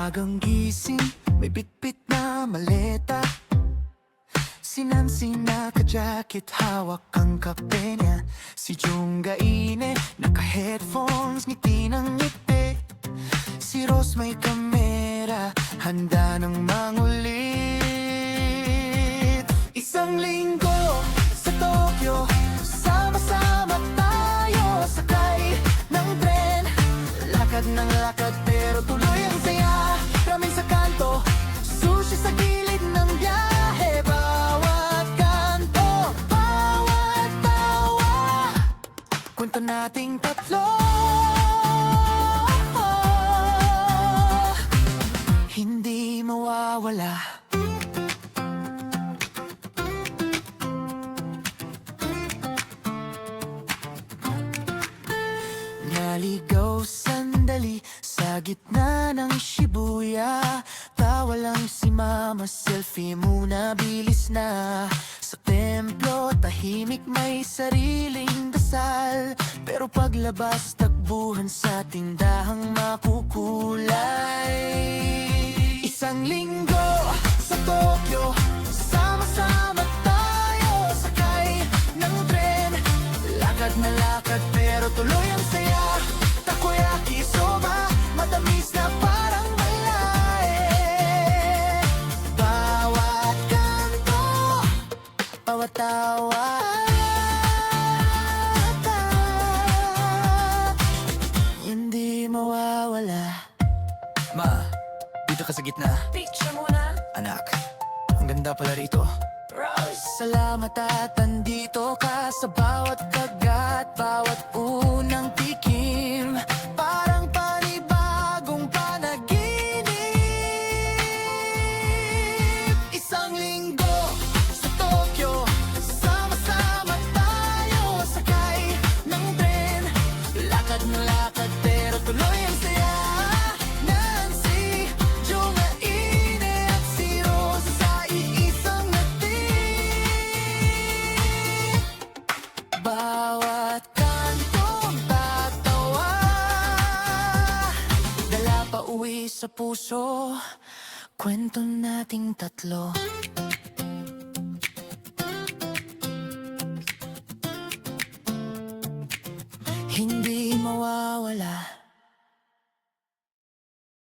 Maagang gising, may bitbit na maleta. Si Nancy naka-jacket, hawak ang kape niya. Si Jungga ine, naka-headphones, ngiti ng ngiti. Si Rose may kamera, handa ng mangulit. Isang linggo sa Tokyo, sama-sama tayo sakay ng tren. Lakad ng lakad pero tuloy ang saya. Ramen sa kanto, sushi sa gilid ng biyahe. Bawat kanto, bawat tawa, kwento nating tatlo. Hindi mawawala. Naligaw sandali sa gitna ng Shibuya. Tawa lang si mama, selfie muna, bilis na. Sa templo, tahimik may sariling dasal. Pero paglabas, takbuhan sa tindahang makukulay. Isang linggo sa Tokyo, sama-sama tayo sakay ng tren. Lakad na lakad pero tuloy ang saya. Takoyaki soba, matamis na parang malay. Bawat kanto, bawat tawa, hindi mawawala. Ma, dito ka sa gitna. Picture muna. Anak, ang ganda pala rito. Rose. Salamat at andito ka sa bawat kagat, bawat unang tikim. Parang panibagong panaginip. Isang linggo sa Tokyo, sama-sama tayo sakay ng tren. Lakad na lakad pero tuloy ang saya. Nancy, Jungga ine at si Rose sa iisang ngiti. Bawat kantong tatawa, dala pa uwi sa puso, kwento nating tatlo. Hindi mawawala.